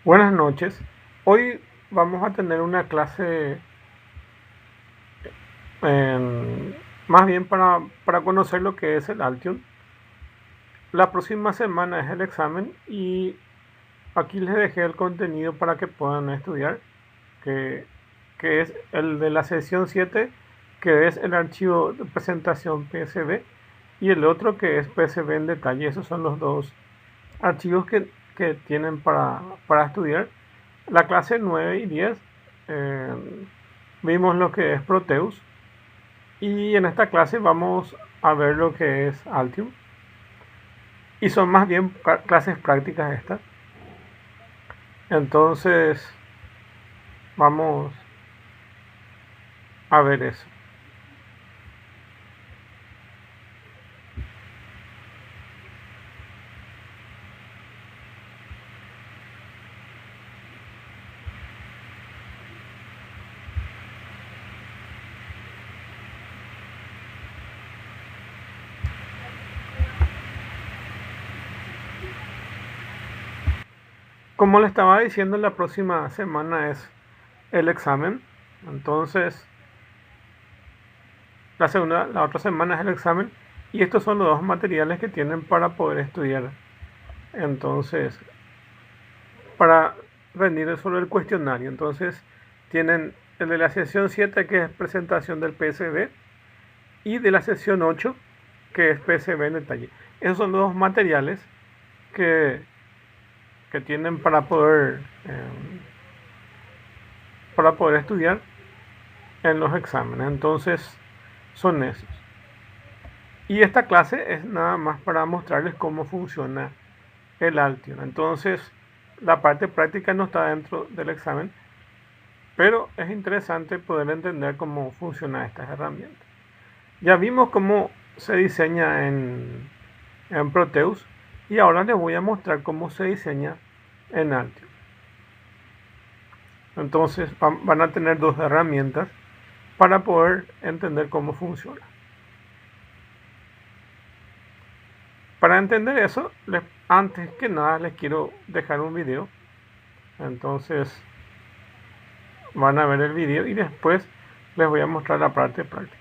Buenas noches. Hoy vamos a tener una clase más bien para conocer lo que es el Altium. La próxima semana es el examen y aquí les dejé el contenido para que puedan estudiar, que, que es el de la sesión 7, que es el archivo de presentación PSB, y el otro que es PSB en detalle. Esos son los dos archivos que tienen para estudiar. La clase 9 y 10 eh, vimos lo que es Proteus y en esta clase vamos a ver lo que es Altium y son más bien clases prácticas estas. Entonces vamos a ver eso. Como le estaba diciendo, la próxima semana es el examen. Entonces la otra semana es el examen y estos son los dos materiales que tienen para poder estudiar. Entonces, para rendir sobre el cuestionario. Entonces, tienen el de la sesión 7 que es presentación del PSB, y de la sesión 8 que es PSB en detalle. Esos son los dos materiales que, que tienen para poder estudiar en los exámenes. Entonces, son esos. Y esta clase es nada más para mostrarles cómo funciona el Altium. Entonces, la parte práctica no está dentro del examen, pero es interesante poder entender cómo funcionan estas herramientas. Ya vimos cómo se diseña en Proteus y ahora les voy a mostrar cómo se diseña en Altium. Entonces van a tener dos herramientas para poder entender cómo funciona. Para entender eso, antes que nada les quiero dejar un video. Entonces van a ver el video y después les voy a mostrar la parte práctica.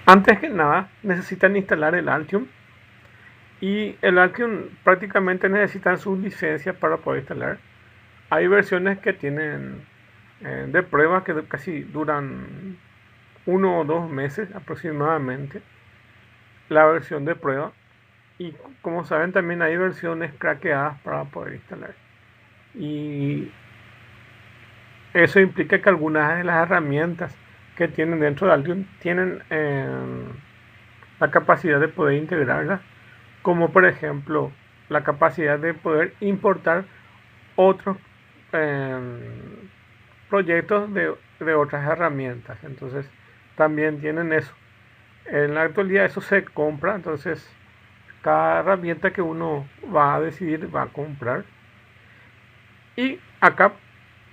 Antes que nada, necesitan instalar el Altium. Y el Altium prácticamente necesitan sus licencias para poder instalar. Hay versiones que tienen de prueba que casi duran 1 o 2 meses aproximadamente. La versión de prueba. Y como saben, también hay versiones craqueadas para poder instalar. Y eso implica que algunas de las herramientas que tienen dentro de Altium tienen la capacidad de poder integrarlas, como por ejemplo la capacidad de poder importar otros eh, proyectos de otras herramientas. Entonces también tienen eso. En la actualidad eso se compra, entonces cada herramienta que uno va a decidir va a comprar. Y acá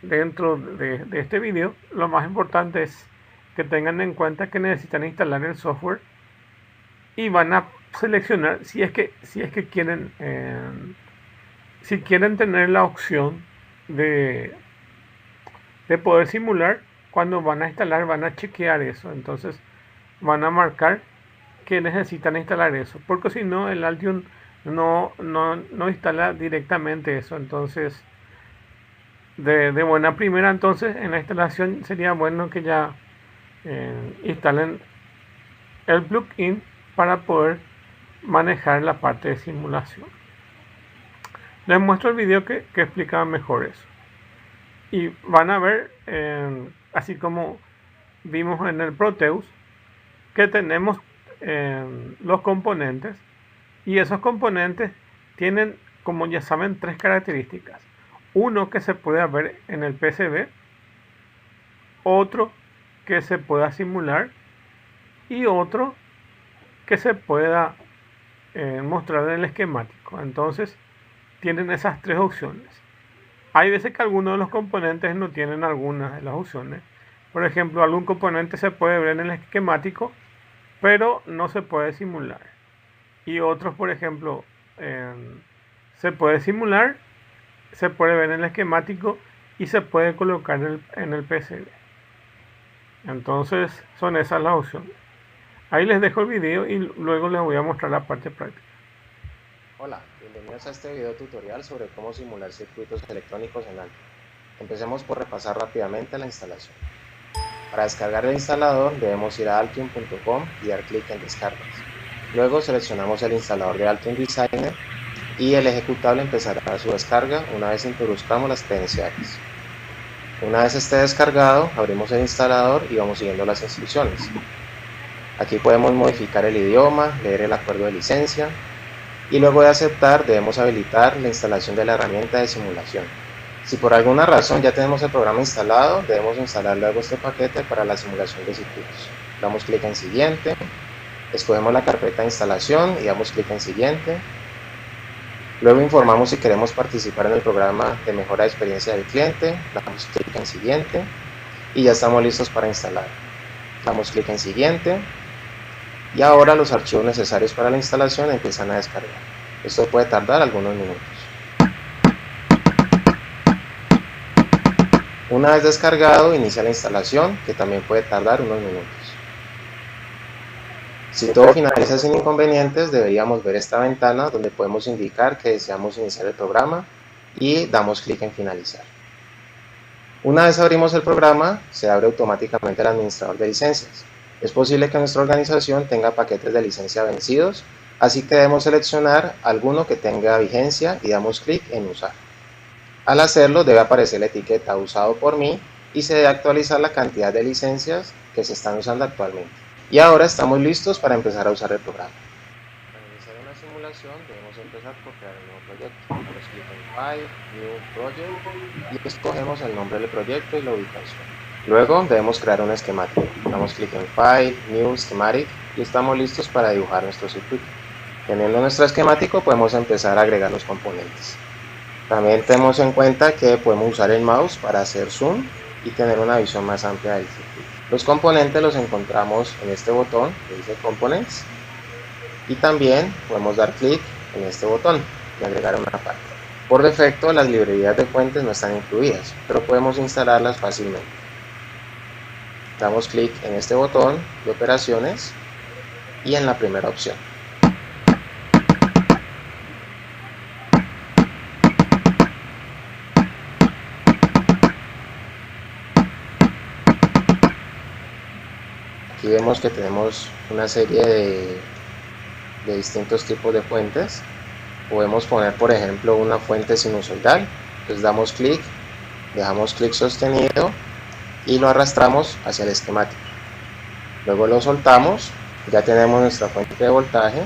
dentro de este video lo más importante es que tengan en cuenta que necesitan instalar el software y van a seleccionar si es que quieren si quieren tener la opción de, de poder simular. Cuando van a instalar van a chequear eso, entonces van a marcar que necesitan instalar eso, porque si no el Altium no instala directamente eso. Entonces de buena primera, entonces en la instalación sería bueno que ya instalen el plugin para poder manejar la parte de simulación. Les muestro el video que explica mejor eso. Y van a ver, así como vimos en el Proteus, que tenemos los componentes. Y esos componentes tienen, como ya saben, tres características. Uno que se puede ver en el PCB, otro que se pueda simular y otro que se pueda mostrar en el esquemático. Entonces tienen esas tres opciones. Hay veces que algunos de los componentes no tienen algunas de las opciones. Por ejemplo, algún componente se puede ver en el esquemático, pero no se puede simular. Y otros, por ejemplo, se puede simular, se puede ver en el esquemático y se puede colocar en el PCB. Entonces, son esas las opciones. Ahí les dejo el video y luego les voy a mostrar la parte práctica. Hola, bienvenidos a este video tutorial sobre cómo simular circuitos electrónicos en Altium. Empecemos por repasar rápidamente la instalación. Para descargar el instalador debemos ir a altium.com y dar clic en descargas. Luego seleccionamos el instalador de Altium Designer y el ejecutable empezará su descarga una vez introduzcamos las credenciales. Una vez esté descargado, abrimos el instalador y vamos siguiendo las instrucciones. Aquí podemos modificar el idioma, leer el acuerdo de licencia y luego de aceptar debemos habilitar la instalación de la herramienta de simulación. Si por alguna razón ya tenemos el programa instalado, debemos instalar luego este paquete para la simulación de circuitos. Damos clic en siguiente, escogemos la carpeta de instalación y damos clic en siguiente. Luego informamos si queremos participar en el programa de mejora de experiencia del cliente, damos clic en siguiente y ya estamos listos para instalar. Damos clic en siguiente y ahora los archivos necesarios para la instalación empiezan a descargar. Esto puede tardar algunos minutos. Una vez descargado, inicia la instalación, que también puede tardar unos minutos. Si todo finaliza sin inconvenientes, deberíamos ver esta ventana donde podemos indicar que deseamos iniciar el programa y damos clic en finalizar. Una vez abrimos el programa, se abre automáticamente el administrador de licencias. Es posible que nuestra organización tenga paquetes de licencia vencidos, así que debemos seleccionar alguno que tenga vigencia y damos clic en usar. Al hacerlo debe aparecer la etiqueta usado por mí y se debe actualizar la cantidad de licencias que se están usando actualmente. Y ahora estamos listos para empezar a usar el programa. Para iniciar una simulación debemos empezar por crear un nuevo proyecto. Damos clic en File, New Project y escogemos el nombre del proyecto y la ubicación. Luego debemos crear un esquemático. Damos clic en File, New Schematic y estamos listos para dibujar nuestro circuito. Teniendo nuestro esquemático podemos empezar a agregar los componentes. También tenemos en cuenta que podemos usar el mouse para hacer zoom y tener una visión más amplia del circuito. Los componentes los encontramos en este botón que dice Components y también podemos dar clic en este botón y agregar una parte. Por defecto las librerías de fuentes no están incluidas, pero podemos instalarlas fácilmente. Damos clic en este botón de operaciones y en la primera opción. Aquí vemos que tenemos una serie de distintos tipos de fuentes. Podemos poner, por ejemplo, una fuente sinusoidal. Entonces damos clic, dejamos clic sostenido y lo arrastramos hacia el esquemático. Luego lo soltamos, ya tenemos nuestra fuente de voltaje.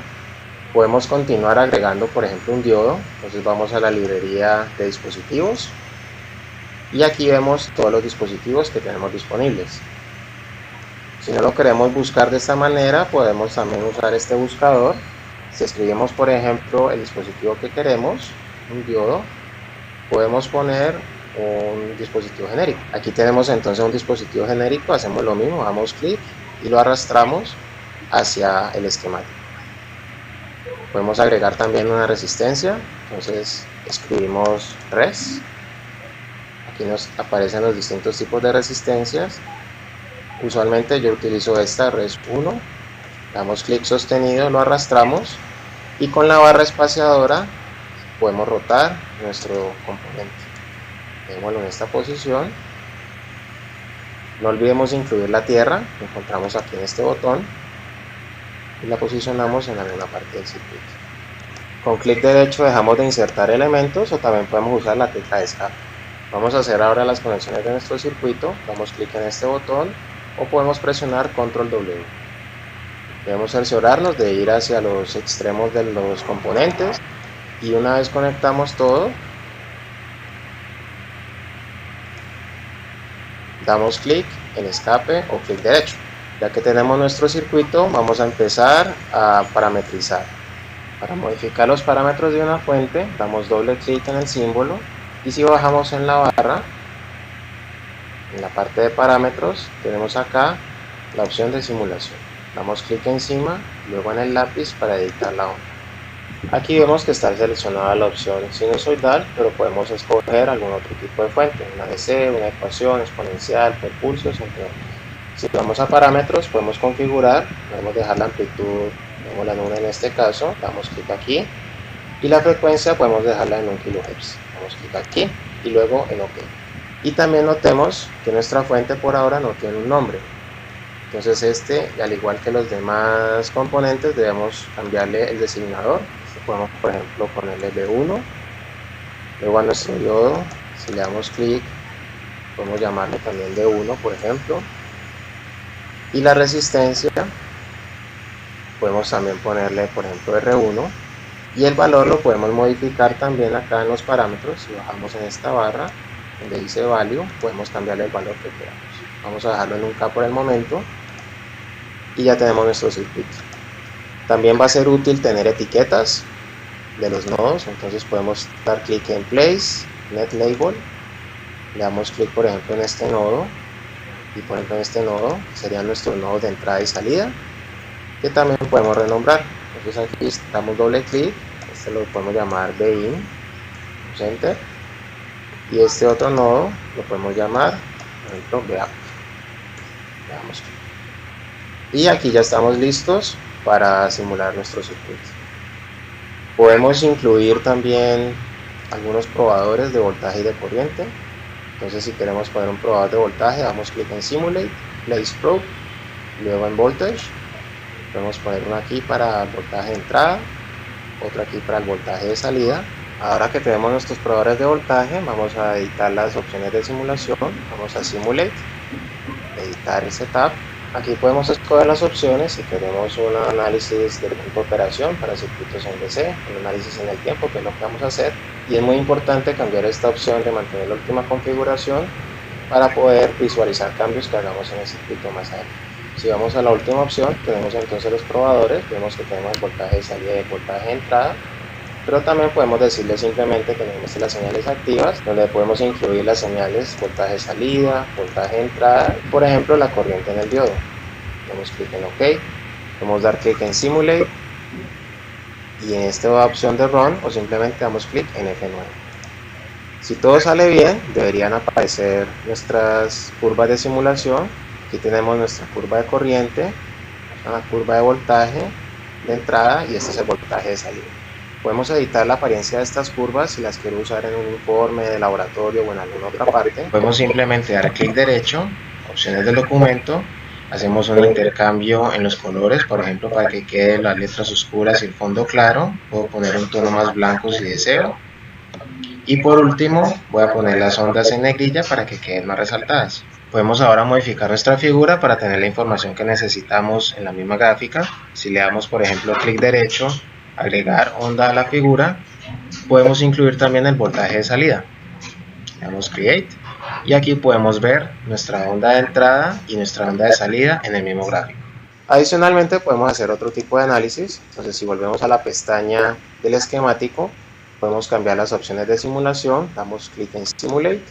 Podemos continuar agregando, por ejemplo, un diodo. Entonces vamos a la librería de dispositivos y aquí vemos todos los dispositivos que tenemos disponibles. Si no lo queremos buscar de esta manera, podemos también usar este buscador. Si escribimos, por ejemplo, el dispositivo que queremos, un diodo, podemos poner un dispositivo genérico. Aquí tenemos entonces un dispositivo genérico, hacemos lo mismo, damos clic y lo arrastramos hacia el esquemático. Podemos agregar también una resistencia, entonces escribimos res. Aquí nos aparecen los distintos tipos de resistencias. Usualmente yo utilizo esta res 1, damos clic sostenido, lo arrastramos y con la barra espaciadora podemos rotar nuestro componente. Dejémoslo en esta posición. No olvidemos incluir la tierra, que encontramos aquí en este botón y la posicionamos en alguna parte del circuito. Con clic derecho dejamos de insertar elementos o también podemos usar la tecla de escape. Vamos a hacer ahora las conexiones de nuestro circuito, damos clic en este botón o podemos presionar control W. Debemos cerciorarnos de ir hacia los extremos de los componentes y una vez conectamos todo, damos clic en escape o clic derecho. Ya que tenemos nuestro circuito, vamos a empezar a parametrizar. Para modificar los parámetros de una fuente, damos doble clic en el símbolo Y si bajamos en la barra, en la parte de parámetros, tenemos acá la opción de simulación. Damos clic encima, luego en el lápiz para editar la onda. Aquí vemos que está seleccionada la opción sinusoidal, pero podemos escoger algún otro tipo de fuente, una DC, una ecuación, exponencial, por pulsos, entre otros. Si vamos a parámetros, podemos configurar, podemos dejar la amplitud, vemos la nube en este caso, damos clic aquí, y la frecuencia podemos dejarla en 1 kHz. Damos clic aquí y luego en OK. Y también notemos que nuestra fuente por ahora no tiene un nombre. Entonces al igual que los demás componentes, debemos cambiarle el designador. Podemos, por ejemplo, ponerle B1. Luego a nuestro diodo, si le damos clic, podemos llamarle también D1, por ejemplo. Y la resistencia, podemos también ponerle, por ejemplo, R1. Y el valor lo podemos modificar también acá en los parámetros. Si bajamos en esta barra, donde dice value, podemos cambiarle el valor que queramos. Vamos a dejarlo en un K por el momento. Y ya tenemos nuestro circuito. También va a ser útil tener etiquetas de los nodos. Entonces podemos dar clic en Place, Net Label. Le damos clic, por ejemplo, en este nodo. Y por ejemplo en este nodo serían nuestros nodos de entrada y salida, que también podemos renombrar. Entonces aquí damos doble clic, este lo podemos llamar BIN, Enter, y este otro nodo lo podemos llamar, por ejemplo, BOUT. Le damos clic. Y aquí ya estamos listos para simular nuestro circuito. Podemos incluir también algunos probadores de voltaje y de corriente. Entonces si queremos poner un probador de voltaje, damos clic en Simulate, Place Probe, luego en Voltage. Podemos poner uno aquí para el voltaje de entrada, otro aquí para el voltaje de salida. Ahora que tenemos nuestros probadores de voltaje, vamos a editar las opciones de simulación. Vamos a Simulate, editar el setup. Aquí podemos escoger las opciones si queremos un análisis del tiempo de operación para circuitos en DC, un análisis en el tiempo, que es lo que vamos a hacer. Y es muy importante cambiar esta opción de mantener la última configuración para poder visualizar cambios que hagamos en el circuito más adelante. Si vamos a la última opción, tenemos entonces los probadores. Vemos que tenemos el voltaje de salida y el voltaje de entrada, pero también podemos decirle simplemente que tenemos las señales activas, donde podemos incluir las señales voltaje de salida, voltaje de entrada, por ejemplo la corriente en el diodo. Damos clic en OK, podemos dar clic en Simulate, y en esta opción de Run, o simplemente damos clic en F9. Si todo sale bien, deberían aparecer nuestras curvas de simulación. Aquí tenemos nuestra curva de corriente, la curva de voltaje de entrada, y este es el voltaje de salida. Podemos editar la apariencia de estas curvas si las quiero usar en un informe de laboratorio o en alguna otra parte. Podemos simplemente dar clic derecho, opciones del documento, hacemos un intercambio en los colores, por ejemplo, para que queden las letras oscuras y el fondo claro. Puedo poner un tono más blanco si deseo. Y por último, voy a poner las ondas en negrilla para que queden más resaltadas. Podemos ahora modificar nuestra figura para tener la información que necesitamos en la misma gráfica. Si le damos, por ejemplo, clic derecho, agregar onda a la figura, podemos incluir también el voltaje de salida. Le damos Create y aquí podemos ver nuestra onda de entrada y nuestra onda de salida en el mismo gráfico. Adicionalmente podemos hacer otro tipo de análisis. Entonces si volvemos a la pestaña del esquemático, podemos cambiar las opciones de simulación. Damos clic en Simulate,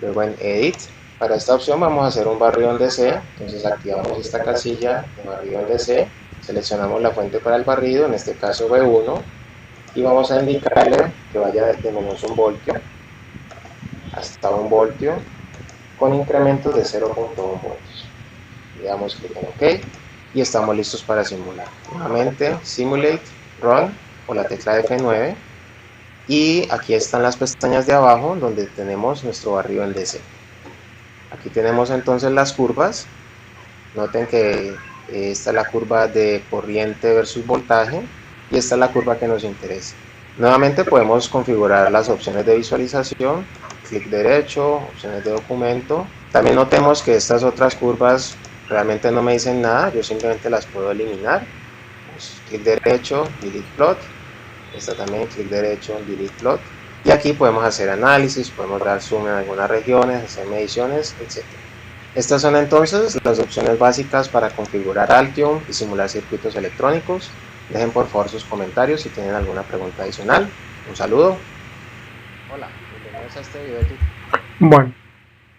luego en Edit. Para esta opción vamos a hacer un barrido en DC. Entonces activamos esta casilla de barrido en DC, seleccionamos la fuente para el barrido, en este caso B1, y vamos a indicarle que vaya de menos 1 voltio hasta 1 voltio con incrementos de 0.1 voltios. Le damos clic en OK y estamos listos para simular. Nuevamente Simulate, Run o la tecla F9, y aquí están las pestañas de abajo donde tenemos nuestro barrido en DC. Aquí tenemos entonces las curvas. Noten que esta es la curva de corriente versus voltaje y esta es la curva que nos interesa. Nuevamente podemos configurar las opciones de visualización, clic derecho, opciones de documento. También notemos que estas otras curvas realmente no me dicen nada, yo simplemente las puedo eliminar. Clic derecho, Delete Plot. Esta también, clic derecho, Delete Plot. Y aquí podemos hacer análisis, podemos dar zoom en algunas regiones, hacer mediciones, etc. Estas son entonces las opciones básicas para configurar Altium y simular circuitos electrónicos. Dejen por favor sus comentarios si tienen alguna pregunta adicional. Un saludo. Hola. Vamos a este video. Bueno,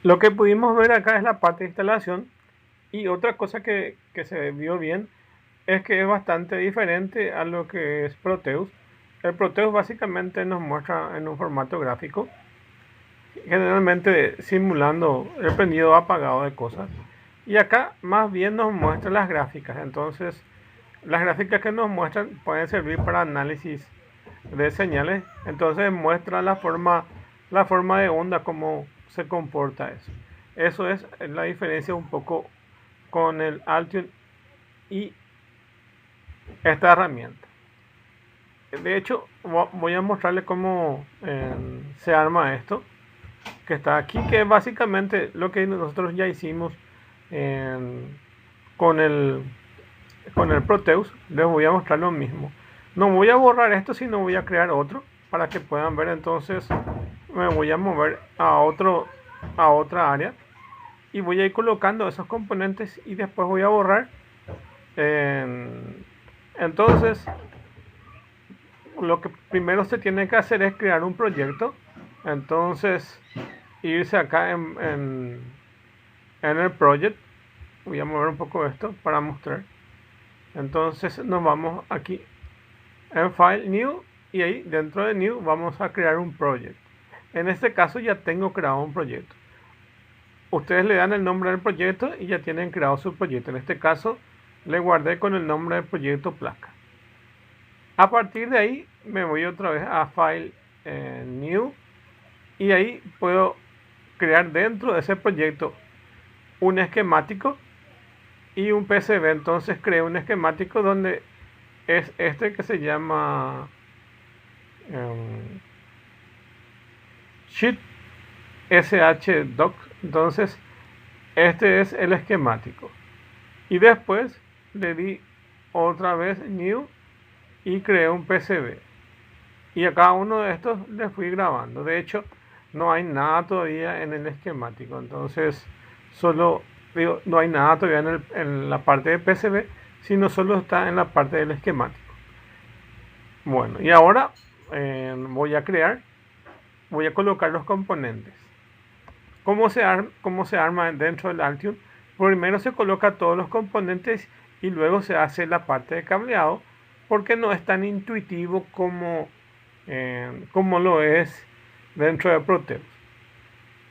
lo que pudimos ver acá es la parte de instalación, y otra cosa que se vio bien es que es bastante diferente a lo que es Proteus. El Proteus básicamente nos muestra en un formato gráfico, generalmente simulando el prendido o apagado de cosas. Y acá más bien nos muestra las gráficas. Entonces, las gráficas que nos muestran pueden servir para análisis de señales. Entonces muestra la forma de onda, cómo se comporta eso. Eso es la diferencia un poco con el Altium y esta herramienta. De hecho, voy a mostrarle cómo se arma esto que está aquí, que es básicamente lo que nosotros ya hicimos con el Proteus. Les voy a mostrar lo mismo. No voy a borrar esto, sino voy a crear otro para que puedan ver. Entonces me voy a mover a otra área y voy a ir colocando esos componentes y después voy a borrar. Entonces lo que primero se tiene que hacer es crear un proyecto. Entonces irse acá en el project. Voy a mover un poco esto para mostrar. Entonces nos vamos aquí en File, New, y ahí dentro de New vamos a crear un project. En este caso ya tengo creado un proyecto. Ustedes le dan el nombre del proyecto y ya tienen creado su proyecto. En este caso le guardé con el nombre del proyecto placa. A partir de ahí me voy otra vez a File, New, y ahí puedo crear dentro de ese proyecto un esquemático y un PCB. Entonces creé un esquemático donde es este que se llama Sheet SHDoc. Entonces este es el esquemático, y después le di otra vez New y creé un PCB, y a cada uno de estos le fui grabando. De hecho no hay nada todavía en el esquemático, entonces no hay nada todavía en la parte de PCB, sino solo está en la parte del esquemático. Bueno, y ahora voy a colocar los componentes. ¿Cómo se arma dentro del Altium? Primero se coloca todos los componentes y luego se hace la parte de cableado, porque no es tan intuitivo como lo es dentro de Proteus.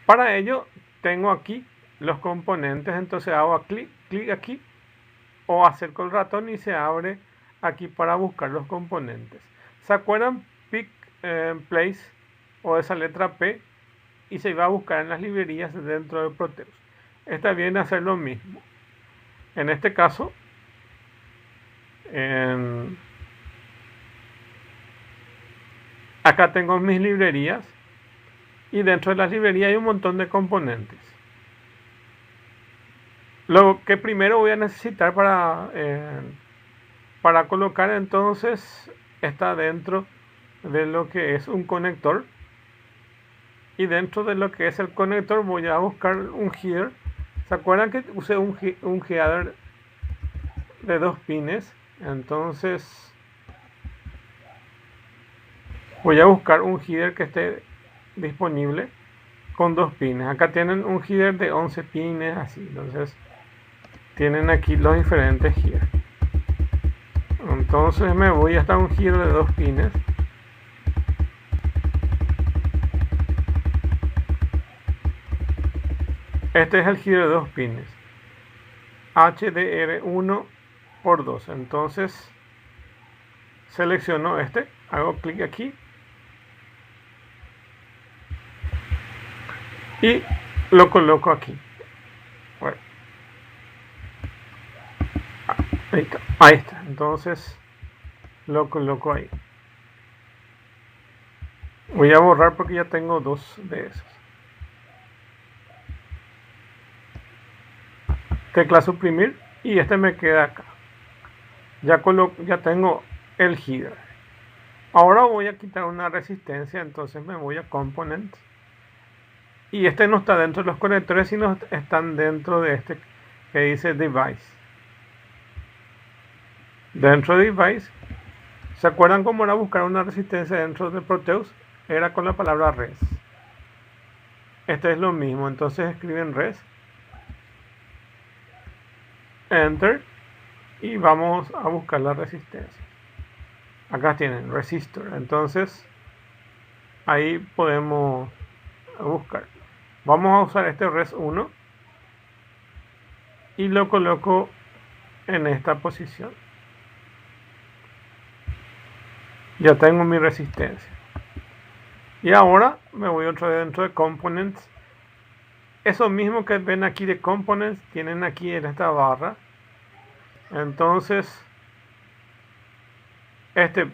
Para ello tengo aquí los componentes, entonces hago clic aquí o acerco el ratón y se abre aquí para buscar los componentes. ¿Se acuerdan? Pick Place o esa letra P, y se va a buscar en las librerías dentro de Proteus. Está bien hacer lo mismo. En este caso, acá tengo mis librerías, y dentro de las librerías hay un montón de componentes. Lo que primero voy a necesitar para colocar, entonces está dentro de lo que es un conector, y dentro de lo que es el conector voy a buscar un header. ¿Se acuerdan que usé un header de 2 pines? Entonces voy a buscar un header que esté disponible con 2 pines. Acá tienen un header de 11 pines, así. Entonces tienen aquí los diferentes headers. Entonces me voy hasta un header de 2 pines. Este es el header de 2 pines, HDR1 por 2. Entonces selecciono este, hago clic aquí y lo coloco aquí. Bueno, ahí está. Entonces lo coloco ahí. Voy a borrar porque ya tengo 2 de esos. Tecla suprimir y este me queda acá. Ya tengo el header. Ahora voy a quitar una resistencia, entonces me voy a Components, y este no está dentro de los conectores, sino están dentro de este que dice Device. Dentro de Device, ¿se acuerdan cómo era buscar una resistencia dentro de Proteus? Era con la palabra res. Este es lo mismo, entonces escriben res, enter, y vamos a buscar la resistencia. Acá tienen resistor, entonces ahí podemos buscar. Vamos a usar este res 1 y lo coloco en esta posición. Ya tengo mi resistencia. Y ahora me voy otra vez dentro de components. Eso mismo que ven aquí de components tienen aquí en esta barra. Entonces esto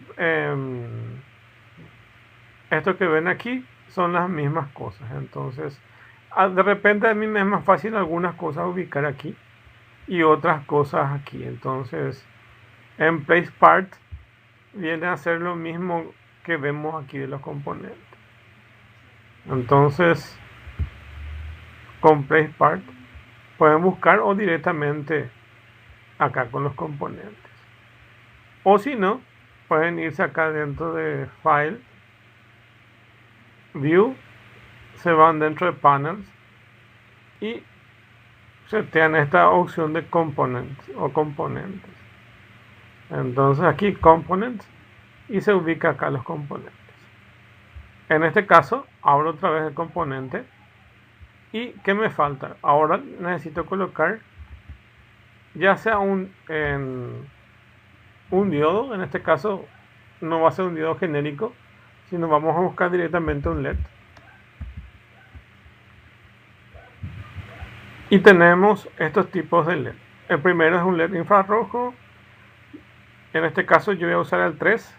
que ven aquí son las mismas cosas. Entonces de repente a mí me es más fácil algunas cosas ubicar aquí y otras cosas aquí. Entonces en place part viene a ser lo mismo que vemos aquí de los componentes. Entonces con place part pueden buscar o directamente acá con los componentes, o si no pueden irse acá dentro de file, view, se van dentro de panels y setean esta opción de components o componentes. Entonces aquí components y se ubica acá los componentes. En este caso abro otra vez el componente y ¿qué me falta? Ahora necesito colocar ya sea un diodo. En este caso no va a ser un diodo genérico, sino vamos a buscar directamente un LED. Y tenemos estos tipos de LED. El primero es un LED infrarrojo. En este caso yo voy a usar el 3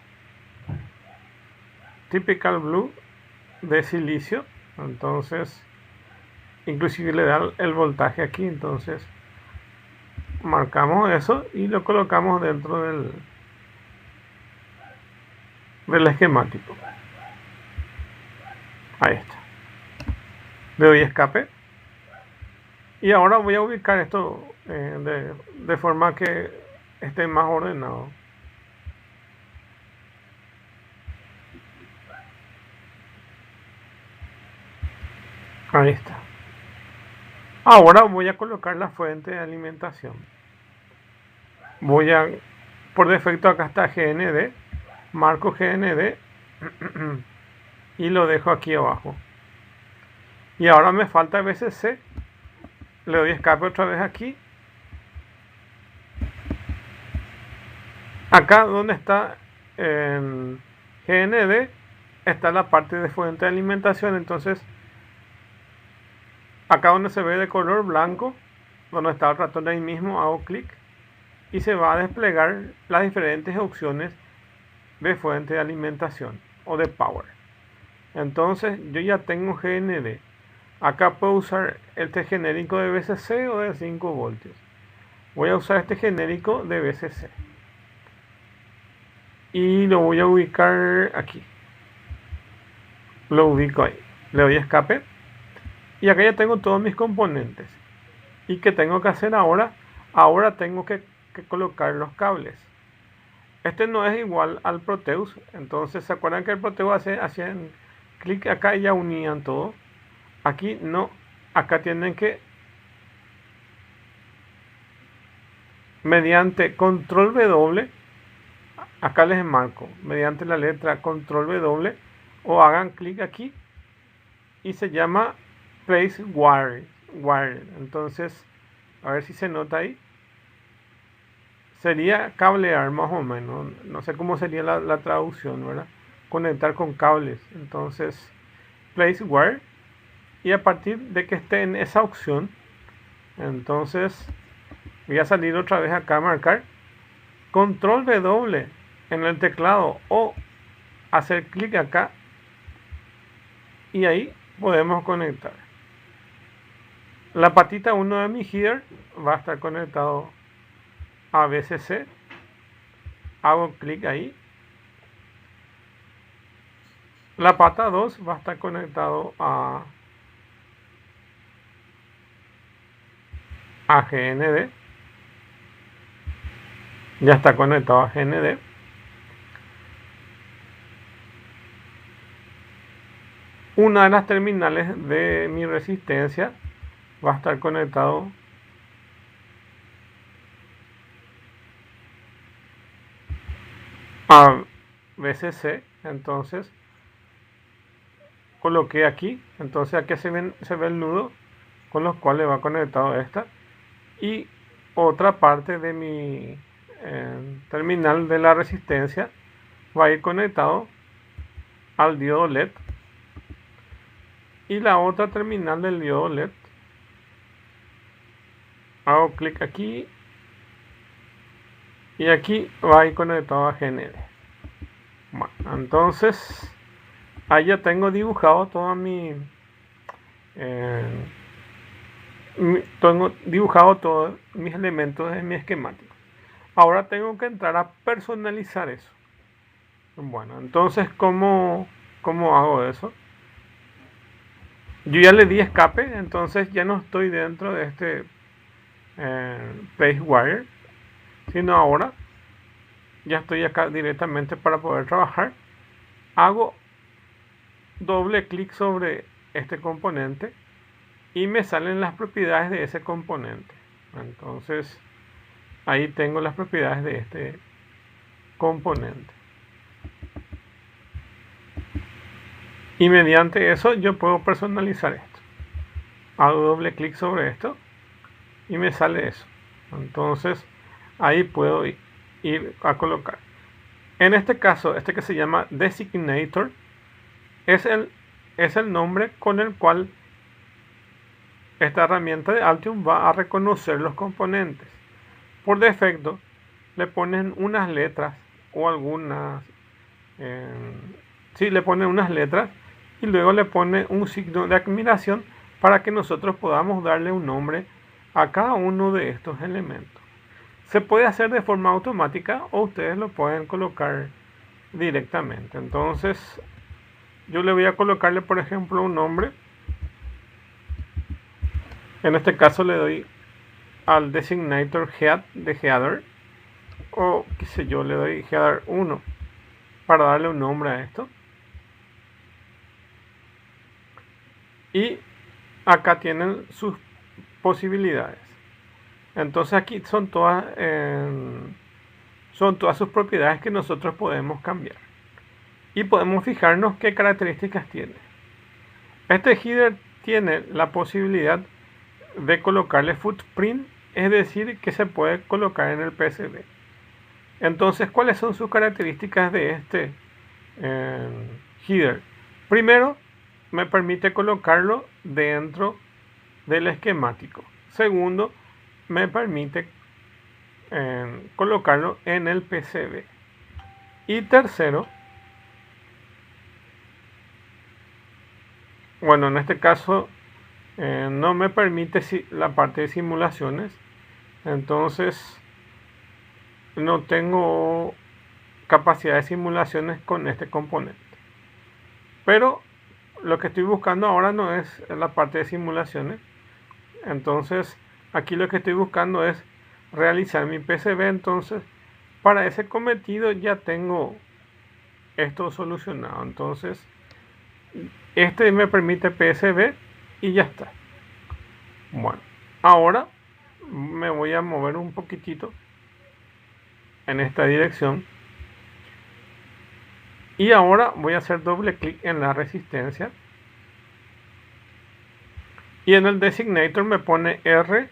Typical Blue de silicio. Entonces inclusive le da el voltaje aquí. Entonces marcamos eso y lo colocamos dentro del esquemático. Ahí está. Le doy escape. Y ahora voy a ubicar esto de forma que esté más ordenado. Ahí está. Ahora voy a colocar la fuente de alimentación. Por defecto acá está GND, marco GND y lo dejo aquí abajo. Y ahora me falta VCC. Le doy escape otra vez aquí. Acá donde está en GND está la parte de fuente de alimentación. Entonces acá donde se ve de color blanco, donde está el ratón ahí mismo, hago clic y se va a desplegar las diferentes opciones de fuente de alimentación o de power. Entonces yo ya tengo GND. Acá puedo usar este genérico de VCC o de 5 voltios. Voy a usar este genérico de VCC. Y lo voy a ubicar aquí. Lo ubico ahí. Le doy escape. Y acá ya tengo todos mis componentes. ¿Y qué tengo que hacer ahora? Ahora tengo que colocar los cables. Este no es igual al Proteus. Entonces, ¿se acuerdan que el Proteus hacían clic acá y ya unían todo? Aquí no. Acá tienen que, mediante control W, acá les marco, mediante la letra control W, o hagan clic aquí y se llama place wire. Entonces, a ver si se nota ahí. Sería cablear más o menos. No sé cómo sería la traducción, ¿verdad? Conectar con cables. Entonces, place wire. Y a partir de que esté en esa opción, entonces voy a salir otra vez acá a marcar control W en el teclado o hacer clic acá y ahí podemos conectar. La patita 1 de mi header va a estar conectado a VCC. Hago clic ahí. La pata 2 va a estar conectado a GND. Ya está conectado a GND. una de las terminales de mi resistencia va a estar conectado a VCC. Entonces coloqué aquí, entonces aquí se ve el nudo con los cuales va conectado esta, y otra parte de mi terminal de la resistencia va a ir conectado al diodo LED, y la otra terminal del diodo LED hago clic aquí y aquí va a ir conectado a GND. Bueno, entonces ahí ya tengo dibujado toda tengo dibujado todos mis elementos de mi esquemático. Ahora tengo que entrar a personalizar eso. Bueno, entonces ¿cómo hago eso? Yo ya le di escape, entonces ya no estoy dentro de este PlaceWire, sino ahora ya estoy acá directamente para poder trabajar. Hago doble clic sobre este componente y me salen las propiedades de ese componente. Entonces ahí tengo las propiedades de este componente, y mediante eso yo puedo personalizar esto. Hago doble clic sobre esto y me sale eso. Entonces ahí puedo ir a colocar. En este caso, este que se llama Designator es el nombre con el cual esta herramienta de Altium va a reconocer los componentes. Por defecto le ponen unas letras o algunas, le ponen unas letras y luego le pone un signo de admiración para que nosotros podamos darle un nombre a cada uno de estos elementos. Se puede hacer de forma automática o ustedes lo pueden colocar directamente. Entonces yo le voy a colocarle, por ejemplo, un nombre. En este caso le doy al designator head de header, o qué sé yo, le doy header 1 para darle un nombre a esto. Y acá tienen sus posibilidades. Entonces aquí son todas sus propiedades que nosotros podemos cambiar. Y podemos fijarnos qué características tiene. Este header tiene la posibilidad de colocarle footprint, es decir, que se puede colocar en el PCB. Entonces, ¿cuáles son sus características de este header? Primero, me permite colocarlo dentro del esquemático. Segundo, me permite colocarlo en el PCB. Y tercero, bueno, en este caso no me permite la parte de simulaciones, entonces no tengo capacidad de simulaciones con este componente. Pero lo que estoy buscando ahora no es la parte de simulaciones, entonces aquí lo que estoy buscando es realizar mi PCB. Entonces para ese cometido ya tengo esto solucionado. Entonces este me permite PCB y ya está. Bueno, ahora me voy a mover un poquitito en esta dirección y ahora voy a hacer doble clic en la resistencia y en el designator me pone R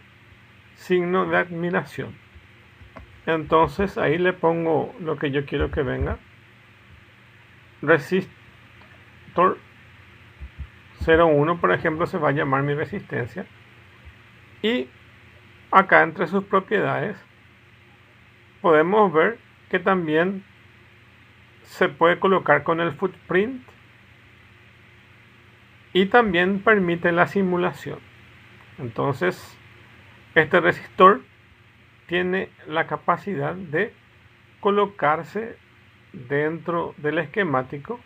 signo de admiración. Entonces ahí le pongo lo que yo quiero que venga, resistor 01, por ejemplo, se va a llamar mi resistencia. Y acá entre sus propiedades podemos ver que también se puede colocar con el footprint y también permite la simulación. Entonces este resistor tiene la capacidad de colocarse dentro del esquemático,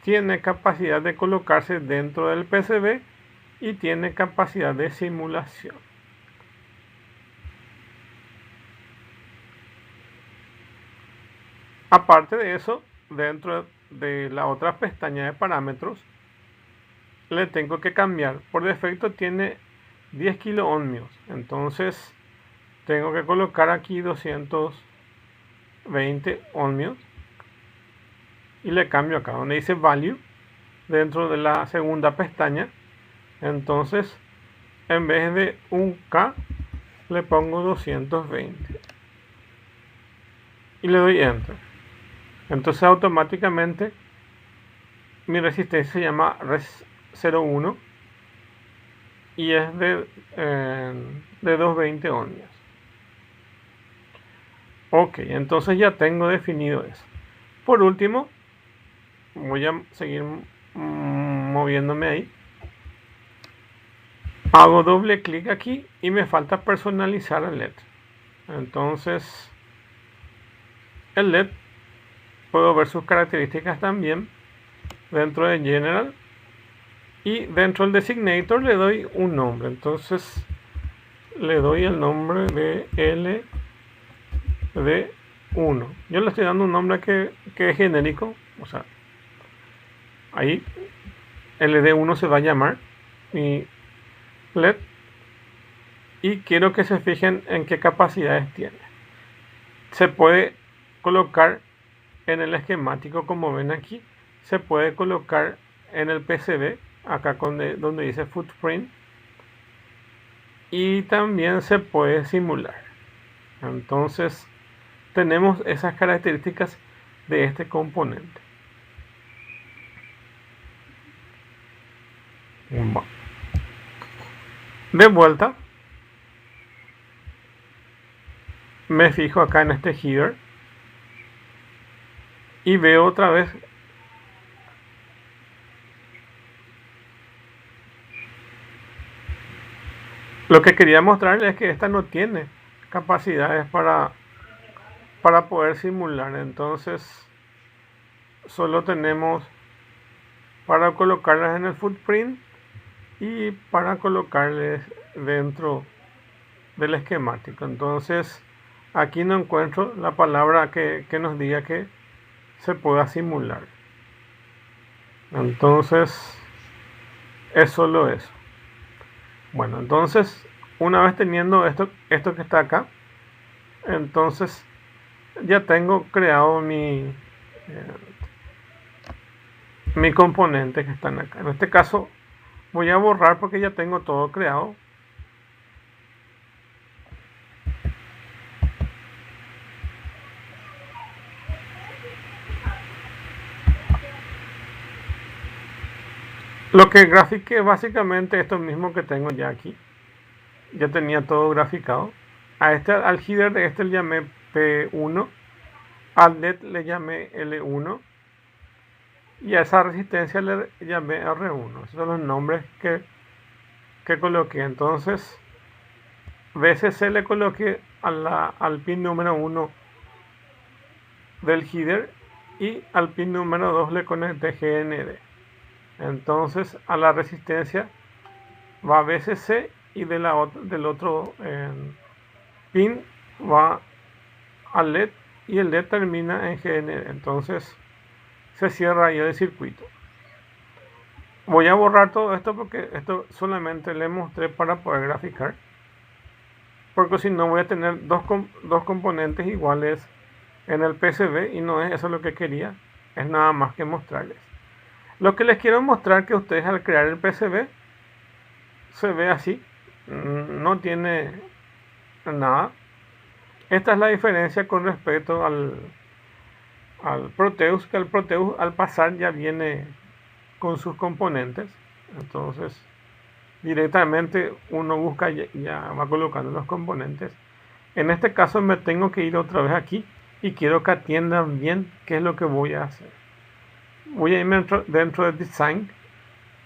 tiene capacidad de colocarse dentro del PCB y tiene capacidad de simulación. Aparte de eso, dentro de la otra pestaña de parámetros le tengo que cambiar. Por defecto tiene 10 kilo ohmios, entonces tengo que colocar aquí 220 ohmios y le cambio acá donde dice value dentro de la segunda pestaña. Entonces en vez de 1K le pongo 220 y le doy enter. Entonces automáticamente mi resistencia se llama res 01 y es de 220 ohmios. Ok, entonces ya tengo definido eso. Por último, voy a seguir moviéndome ahí. Hago doble clic aquí y me falta personalizar el LED. Entonces, el LED puedo ver sus características también dentro de General, y dentro del Designator le doy un nombre. Entonces le doy el nombre de LD1. Yo le estoy dando un nombre que es genérico, o sea, ahí LD1 se va a llamar mi LED, y quiero que se fijen en qué capacidades tiene. Se puede colocar en el esquemático, como ven aquí, se puede colocar en el PCB, acá donde dice footprint, y también se puede simular. Entonces tenemos esas características de este componente. De vuelta, me fijo acá en este header y veo otra vez lo que quería mostrarles, es que esta no tiene capacidades para poder simular. Entonces solo tenemos para colocarlas en el footprint y para colocarles dentro del esquemático. Entonces aquí no encuentro la palabra que nos diga que se pueda simular. Entonces es solo eso. Bueno, entonces una vez teniendo esto que está acá, entonces ya tengo creado mi componente que están acá. En este caso voy a borrar porque ya tengo todo creado. Lo que grafiqué básicamente esto mismo que tengo ya aquí. Ya tenía todo graficado. Al header de este le llamé P1, al LED le llamé L1 y a esa resistencia le llamé R1. Esos son los nombres que coloqué. Entonces VCC le coloqué al pin número 1 del header y al pin número 2 le conecté GND. Entonces a la resistencia va VCC y del otro pin va al LED y el LED termina en GND. Entonces se cierra ahí el circuito. Voy a borrar todo esto porque esto solamente le mostré para poder graficar, porque si no voy a tener dos componentes iguales en el PCB y no es eso lo que quería. Es nada más que mostrarles. Lo que les quiero mostrar, que ustedes al crear el PCB se ve así, no tiene nada. Esta es la diferencia con respecto al Proteus, que el Proteus al pasar ya viene con sus componentes. Entonces directamente uno busca ya va colocando los componentes. En este caso me tengo que ir otra vez aquí y quiero que atiendan bien qué es lo que voy a hacer. Voy a irme dentro de Design.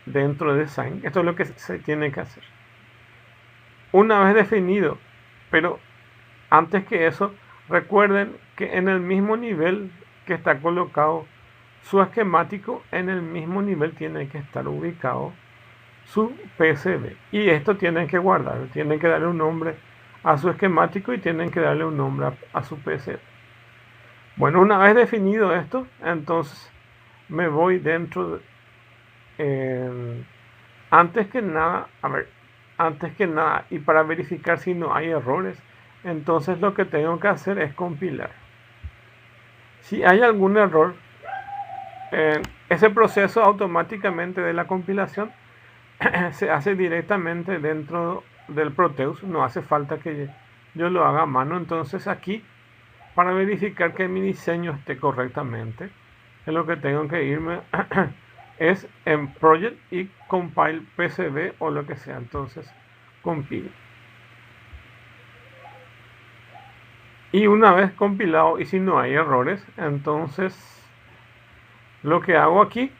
Esto es lo que se tiene que hacer una vez definido, pero antes que eso, recuerden que en el mismo nivel que está colocado su esquemático, en el mismo nivel tiene que estar ubicado su PCB, y esto tienen que guardar, tienen que darle un nombre a su esquemático y tienen que darle un nombre a su PCB. Bueno, una vez definido esto, entonces me voy dentro Antes que nada, antes que nada, y para verificar si no hay errores, entonces lo que tengo que hacer es compilar. Si hay algún error, ese proceso automáticamente de la compilación se hace directamente dentro del Proteus, no hace falta que yo lo haga a mano. Entonces aquí, para verificar que mi diseño esté correctamente, es lo que tengo que irme es en Project y Compile PCB o lo que sea. Entonces compile, y una vez compilado y si no hay errores, entonces lo que hago aquí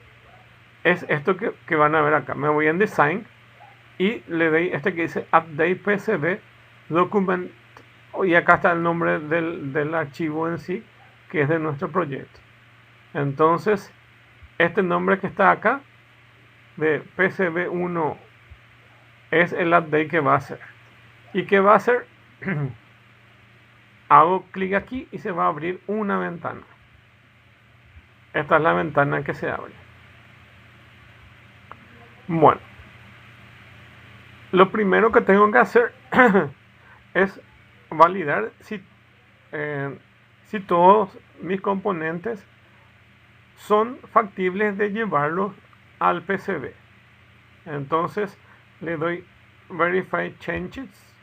es esto que van a ver acá. Me voy en Design y le doy este que dice Update PCB Document, y acá está el nombre del archivo en sí, que es de nuestro proyecto. Entonces este nombre que está acá de PCB1 es el update que va a hacer. ¿Y qué va a hacer? Hago clic aquí y se va a abrir una ventana. Esta es la ventana que se abre. Bueno, lo primero que tengo que hacer es validar si todos mis componentes son factibles de llevarlos al PCB. Entonces le doy Verify Changes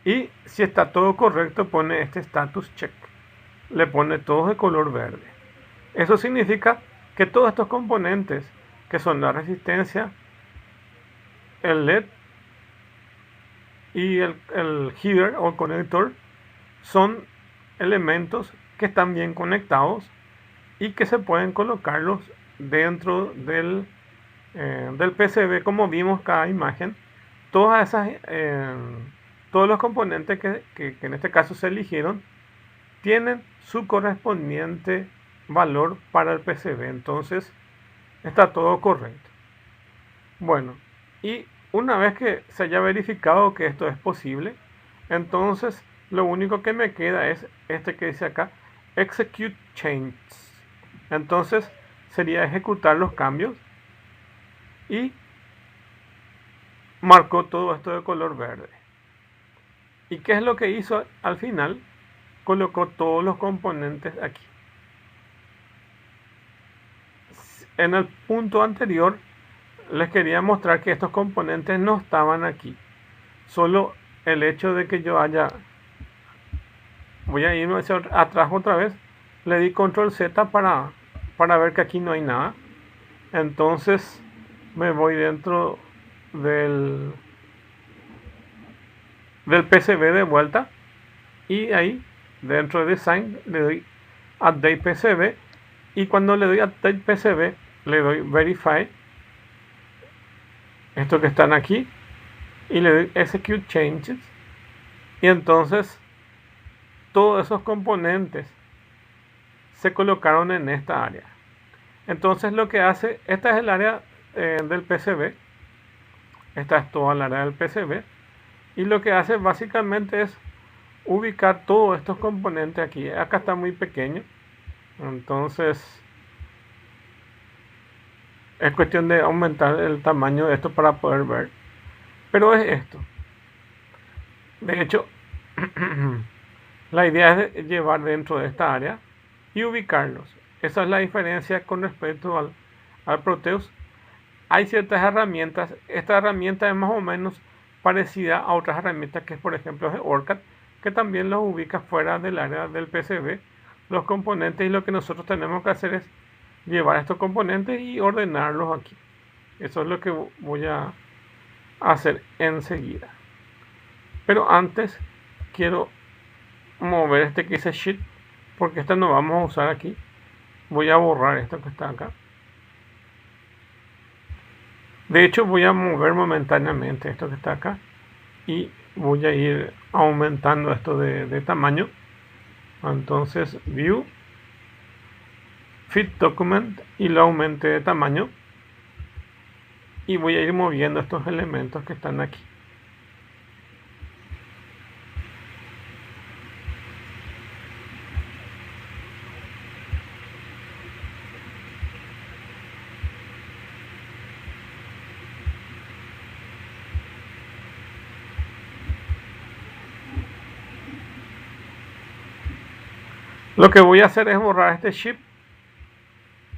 y si está todo correcto pone este status check, le pone todos de color verde. Eso significa que todos estos componentes, que son la resistencia, el LED y el header o conector, son elementos que están bien conectados y que se pueden colocarlos dentro del PCB, como vimos cada imagen. Todas esas, todos los componentes que en este caso se eligieron tienen su correspondiente valor para el PCB. Entonces está todo correcto. Bueno, y una vez que se haya verificado que esto es posible, entonces lo único que me queda es este que dice acá, Execute Changes. Entonces sería ejecutar los cambios y marcó todo esto de color verde. ¿Y qué es lo que hizo al final? Colocó todos los componentes aquí. En el punto anterior les quería mostrar que estos componentes no estaban aquí. Solo el hecho de que yo haya... Voy a irme hacia atrás otra vez. Le di control Z para ver que aquí no hay nada. Entonces me voy dentro del PCB de vuelta. Y ahí, dentro de Design, le doy Update PCB. Y cuando le doy Update PCB, le doy Verify. Esto que están aquí. Y le doy Execute Changes. Y entonces todos esos componentes se colocaron en esta área. Entonces lo que hace, esta es el área del PCB. Esta es toda el área del PCB. Y lo que hace básicamente es ubicar todos estos componentes aquí. Acá está muy pequeño. Entonces es cuestión de aumentar el tamaño de esto para poder ver. Pero es esto. De hecho, la idea es llevar dentro de esta área y ubicarlos. Esa es la diferencia con respecto al Proteus. Hay ciertas herramientas. Esta herramienta es más o menos parecida a otras herramientas que, por ejemplo, es OrCAD, que también los ubica fuera del área del PCB, los componentes, y lo que nosotros tenemos que hacer es llevar estos componentes y ordenarlos aquí. Eso es lo que voy a hacer enseguida. Pero antes quiero mover este que dice Sheet, porque este no vamos a usar aquí. Voy a borrar esto que está acá. De hecho voy a mover momentáneamente esto que está acá y voy a ir aumentando esto de tamaño. Entonces View, Fit Document, y lo aumenté de tamaño y voy a ir moviendo estos elementos que están aquí. Lo que voy a hacer es borrar este chip,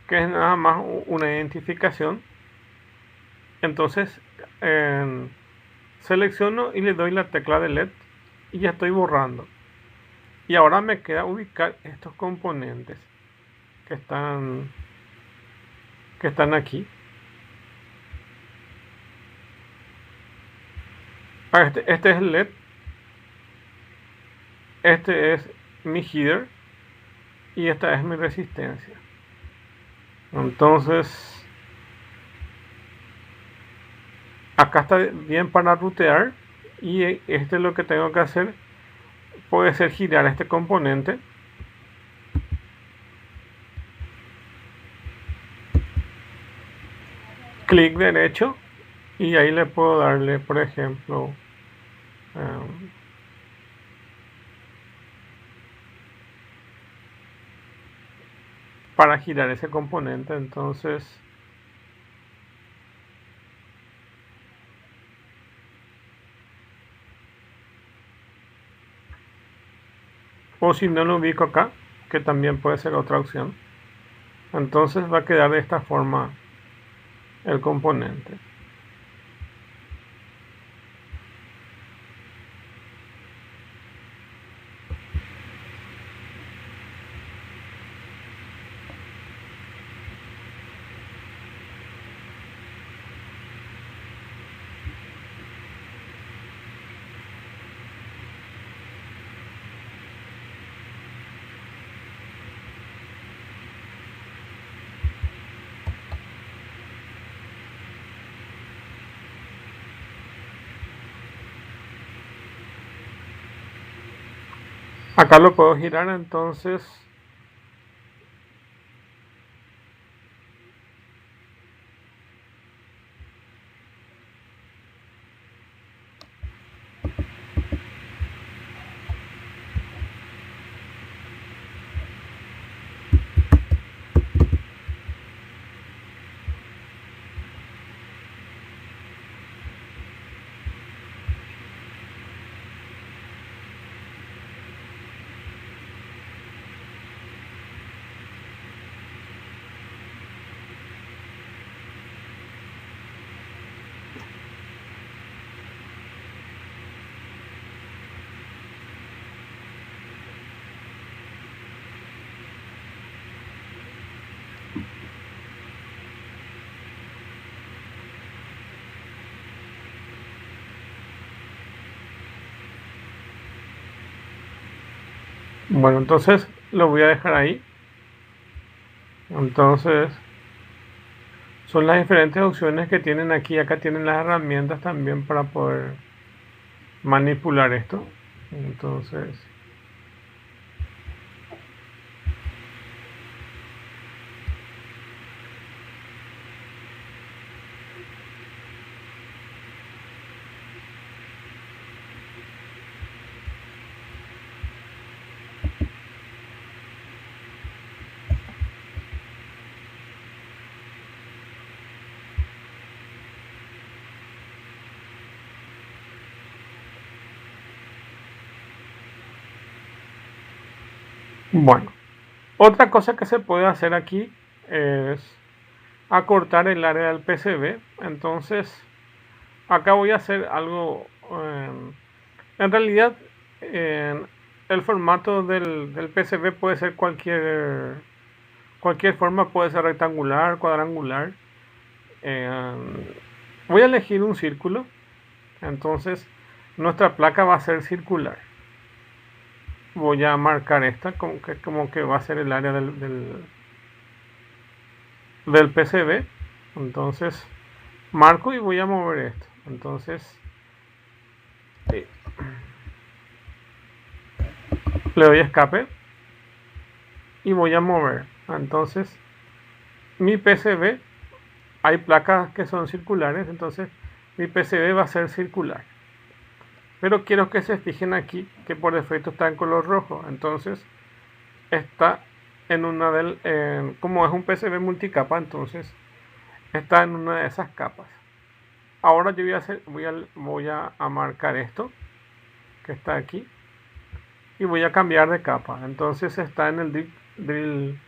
que es nada más una identificación. Entonces selecciono y le doy la tecla Delete y ya estoy borrando. Y ahora me queda ubicar estos componentes que están aquí. Este es el LED. Este es mi header. Y esta es mi resistencia. Entonces, acá está bien para rutear. Y este es lo que tengo que hacer. Puede ser girar este componente. Clic derecho. Y ahí le puedo darle, por ejemplo, para girar ese componente. Entonces, o si no lo ubico acá, que también puede ser otra opción, entonces va a quedar de esta forma el componente. Acá lo puedo girar, entonces bueno, entonces lo voy a dejar ahí. Entonces son las diferentes opciones que tienen aquí. Acá tienen las herramientas también para poder manipular esto. Entonces, bueno, otra cosa que se puede hacer aquí es acortar el área del PCB. Entonces, acá voy a hacer algo. En realidad, el formato del PCB puede ser cualquier forma, puede ser rectangular, cuadrangular. Eh, Voy a elegir un círculo. Entonces, nuestra placa va a ser circular. Voy a marcar esta como que va a ser el área del PCB. Entonces, marco y voy a mover esto. Entonces, le doy escape y voy a mover. Entonces, mi PCB, hay placas que son circulares, entonces mi PCB va a ser circular. Pero quiero que se fijen aquí que por defecto está en color rojo. Entonces, está en una como es un PCB multicapa, entonces está en una de esas capas. Ahora yo voy a marcar esto que está aquí. y voy a cambiar de capa. Entonces está en el drill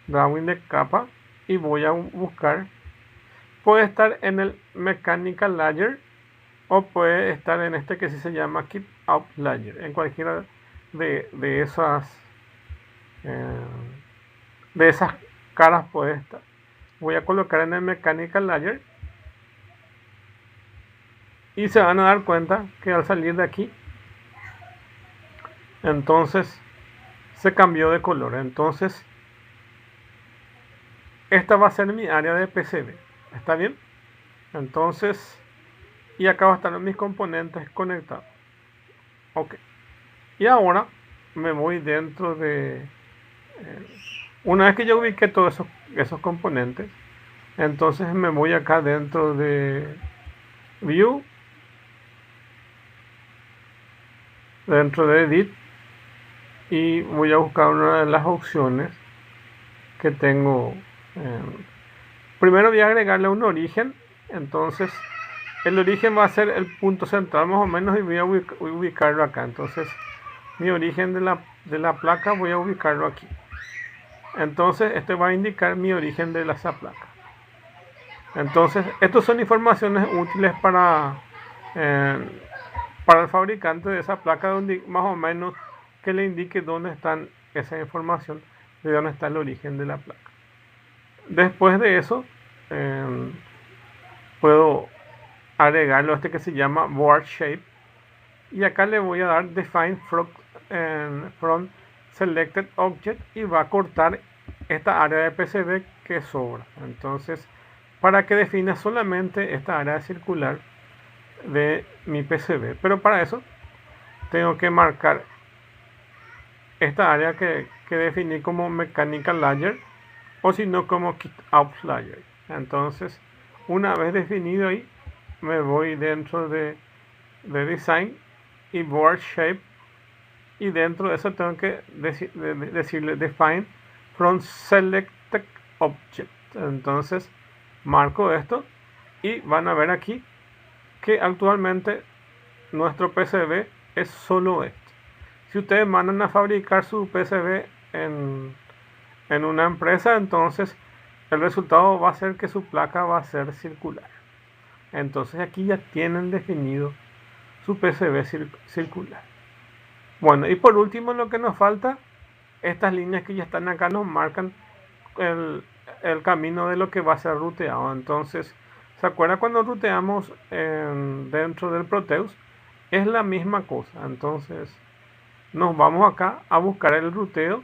drawing de capa y voy a buscar. Puede estar en el mechanical layer o puede estar en este que sí se llama keep out layer. En cualquiera de esas caras puede estar. Voy a colocar en el mechanical layer y se van a dar cuenta que al salir de aquí, entonces se cambió de color. Entonces esta va a ser mi área de PCB. ¿Está bien? Entonces, y acá van a estar mis componentes conectados. Ok. Y ahora me voy dentro de... una vez que yo ubiqué todos esos componentes, entonces me voy acá dentro de View, dentro de Edit, y voy a buscar una de las opciones que tengo. Primero voy a agregarle un origen. Entonces el origen va a ser el punto central más o menos y voy a ubicarlo acá. Entonces mi origen de la placa voy a ubicarlo aquí. Entonces este va a indicar mi origen de esa placa. Entonces estas son informaciones útiles para el fabricante de esa placa, donde más o menos que le indique dónde están esa información, de dónde está el origen de la placa. Después de eso puedo agregarlo a este que se llama board shape, y acá le voy a dar define from selected object y va a cortar esta área de PCB que sobra. Entonces, para que defina solamente esta área circular de mi PCB, pero para eso tengo que marcar esta área que definí como mechanical layer, o si no como kit out layer. Entonces, una vez definido ahí, me voy dentro de design y board shape, y dentro de eso tengo que decirle define from selected object. Entonces marco esto y van a ver aquí que actualmente nuestro PCB es solo esto. Si ustedes mandan a fabricar su PCB en una empresa, entonces el resultado va a ser que su placa va a ser circular. Entonces aquí ya tienen definido su PCB circular. Bueno, y por último lo que nos falta, estas líneas que ya están acá nos marcan el camino de lo que va a ser ruteado. Entonces, ¿se acuerdan cuando ruteamos dentro del Proteus? Es la misma cosa. Entonces nos vamos acá a buscar el ruteo.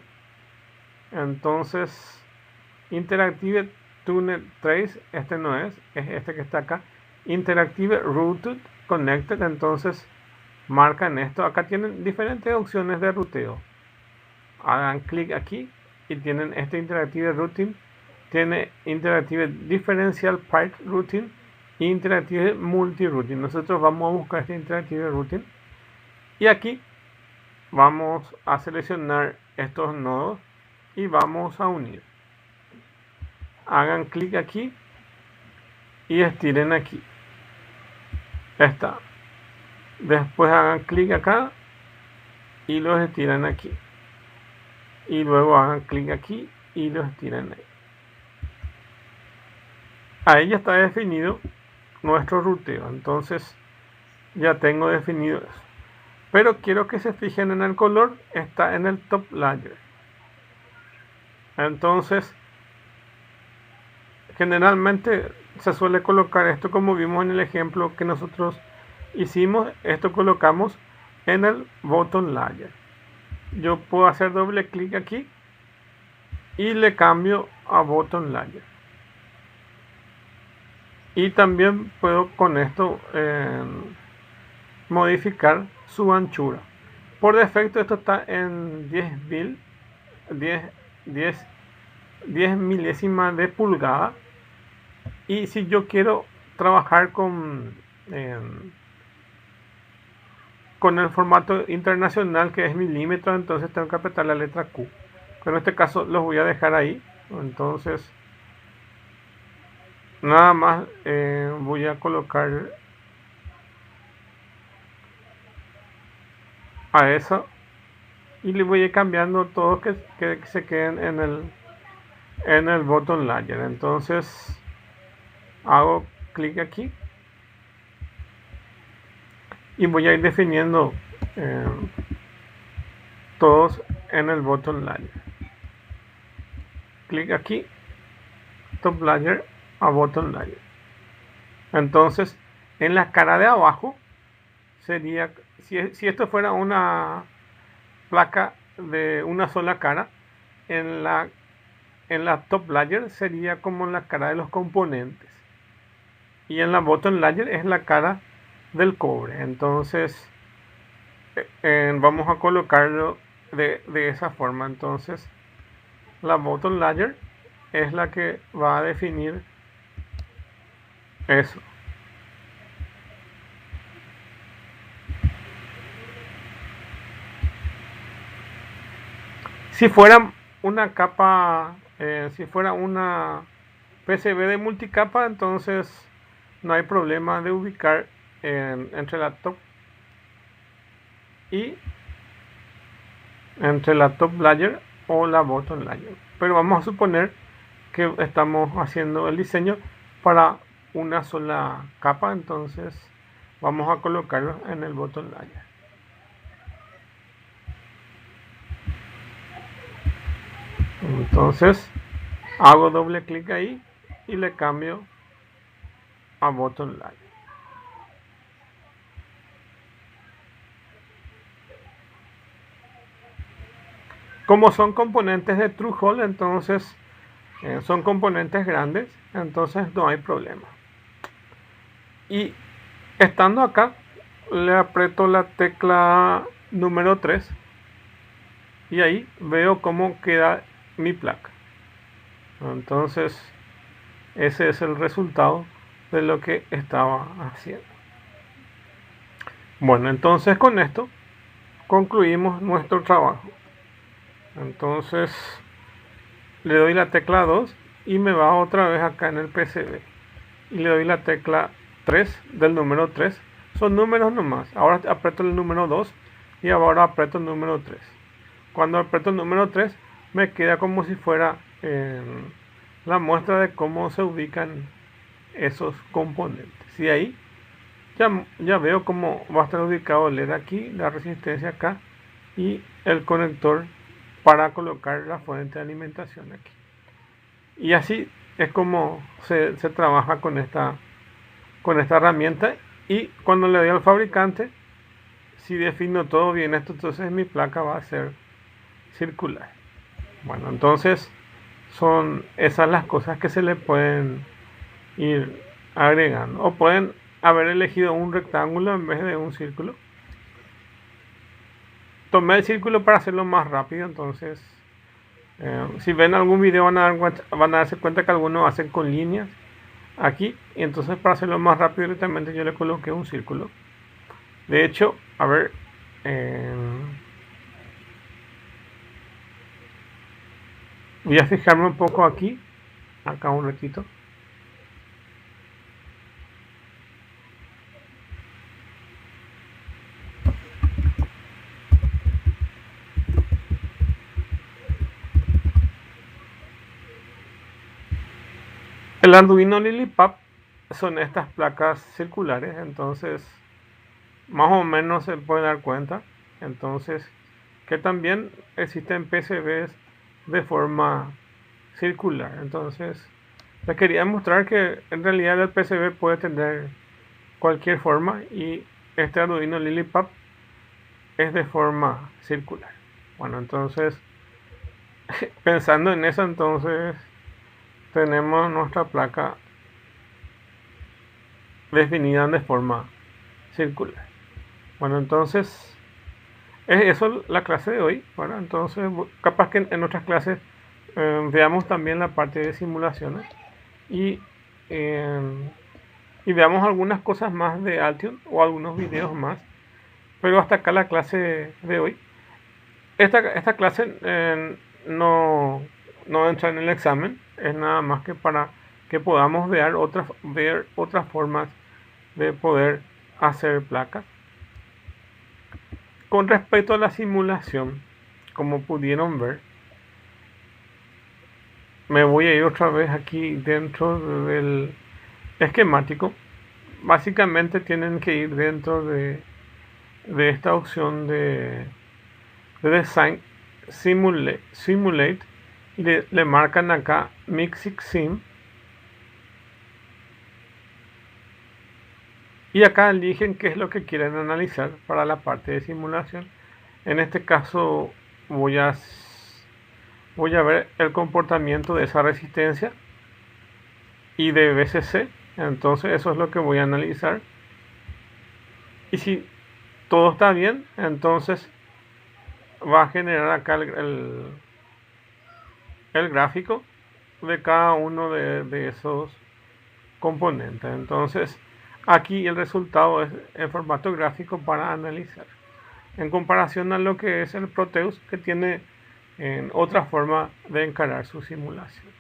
Entonces Interactive Tuner Trace, este no es este que está acá, Interactive Routed Connected. Entonces marcan esto. Acá tienen diferentes opciones de ruteo. Hagan clic aquí y tienen este Interactive Routing, tiene Interactive Differential Part Routing e Interactive Multi Routing. Nosotros vamos a buscar este Interactive Routing y aquí vamos a seleccionar estos nodos y vamos a unir. Hagan clic aquí y estiren aquí. Está. Después hagan clic acá y los estiran aquí. Y luego hagan clic aquí y los estiran ahí. Ahí ya está definido nuestro ruteo. Entonces ya tengo definido eso. Pero quiero que se fijen en el color. Está en el top layer. Entonces generalmente se suele colocar esto, como vimos en el ejemplo que nosotros hicimos. Esto colocamos en el bottom layer. Yo puedo hacer doble clic aquí y le cambio a bottom layer. Y también puedo con esto modificar su anchura. Por defecto esto está en 10 milésimas de pulgada. Y si yo quiero trabajar con el formato internacional, que es milímetro, entonces tengo que apretar la letra Q. Pero en este caso los voy a dejar ahí. Entonces nada más voy a colocar a eso y le voy a ir cambiando todo que se queden en el botón layer. Entonces hago clic aquí y voy a ir definiendo todos en el botón layer. Clic aquí, top layer a bottom layer. Entonces en la cara de abajo sería, si esto fuera una placa de una sola cara, en la top layer sería como la cara de los componentes y en la bottom layer es la cara del cobre. Entonces vamos a colocarlo de esa forma. Entonces la bottom layer es la que va a definir eso. Si fuera una capa, si fuera una PCB de multicapa, entonces no hay problema de ubicar entre la top y entre la top layer o la bottom layer. Pero vamos a suponer que estamos haciendo el diseño para una sola capa, entonces vamos a colocarlo en el bottom layer. Entonces hago doble clic ahí y le cambio a bottom layer. Como son componentes de TrueHole, entonces son componentes grandes, entonces no hay problema. Y estando acá, le aprieto la tecla número 3 y ahí veo cómo queda mi placa. Entonces ese es el resultado de lo que estaba haciendo. Bueno, entonces con esto concluimos nuestro trabajo. Entonces le doy la tecla 2 y me va otra vez acá en el PCB y le doy la tecla 3 del número 3. Son números nomás. Ahora aprieto el número 2 y ahora aprieto el número 3. Cuando aprieto el número 3 me queda como si fuera la muestra de cómo se ubican esos componentes. Y ahí ya veo cómo va a estar ubicado el LED aquí, la resistencia acá y el conector para colocar la fuente de alimentación aquí. Y así es como se trabaja con esta herramienta. Y cuando le doy al fabricante, si defino todo bien esto, entonces mi placa va a ser circular. Bueno, entonces son esas las cosas que se le pueden ir agregando. O pueden haber elegido un rectángulo en vez de un círculo. Tomé el círculo para hacerlo más rápido, entonces si ven algún video van a darse cuenta que algunos hacen con líneas aquí, y entonces para hacerlo más rápido directamente yo le coloqué un círculo. De hecho, a ver, voy a fijarme un poco aquí, acá un ratito. El Arduino Lilipap son estas placas circulares, entonces más o menos se puede dar cuenta. Entonces que también existen PCBs de forma circular. Entonces les quería mostrar que en realidad el PCB puede tener cualquier forma y este Arduino Lilipap es de forma circular. Bueno, entonces pensando en eso, entonces tenemos nuestra placa definida de forma circular. Bueno, entonces es eso la clase de hoy. Bueno, entonces capaz que en otras clases veamos también la parte de simulaciones y veamos algunas cosas más de Altium o algunos videos más. Pero hasta acá la clase de hoy. Esta clase no entra en el examen, es nada más que para que podamos ver otras formas de poder hacer placas. Con respecto a la simulación, como pudieron ver, me voy a ir otra vez aquí dentro del esquemático. Básicamente tienen que ir dentro de esta opción de Design Simulate y le marcan acá Mixing Sim. Y acá eligen qué es lo que quieren analizar para la parte de simulación. En este caso voy a ver el comportamiento de esa resistencia y de BCC. Entonces eso es lo que voy a analizar. Y si todo está bien, entonces va a generar acá el gráfico de cada uno de esos componentes. Entonces aquí el resultado es en formato gráfico para analizar, en comparación a lo que es el Proteus, que tiene otra forma de encarar su simulación.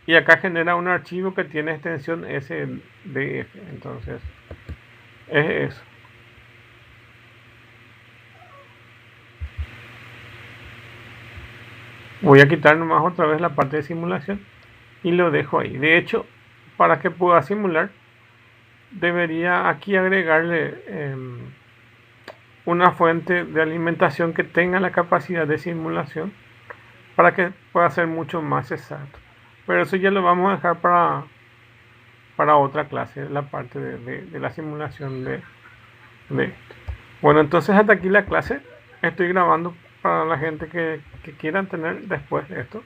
Y acá genera un archivo que tiene extensión SDF. Entonces es eso. Voy a quitar nomás otra vez la parte de simulación y lo dejo ahí. De hecho, para que pueda simular, debería aquí agregarle una fuente de alimentación que tenga la capacidad de simulación para que pueda ser mucho más exacto. Pero eso ya lo vamos a dejar para otra clase, la parte de la simulación de esto. Bueno, entonces hasta aquí la clase. Estoy grabando para la gente que quieran tener después de esto.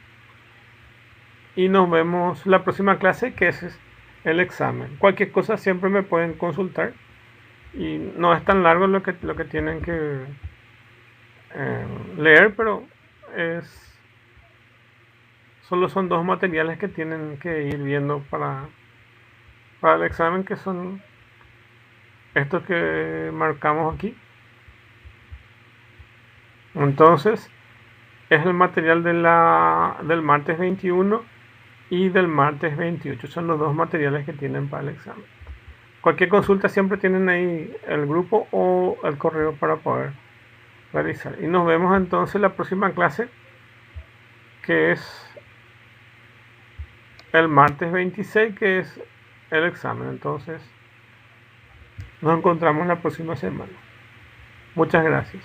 Y nos vemos la próxima clase, que es el examen. Cualquier cosa siempre me pueden consultar. Y no es tan largo lo que tienen que leer, pero solo son 2 materiales que tienen que ir viendo para el examen, que son estos que marcamos aquí. Entonces es el material del martes 21 y del martes 28. Son los 2 materiales que tienen para el examen. Cualquier consulta siempre tienen ahí el grupo o el correo para poder realizar. Y nos vemos entonces la próxima clase, que es el martes 26, que es el examen. Entonces nos encontramos la próxima semana. Muchas gracias.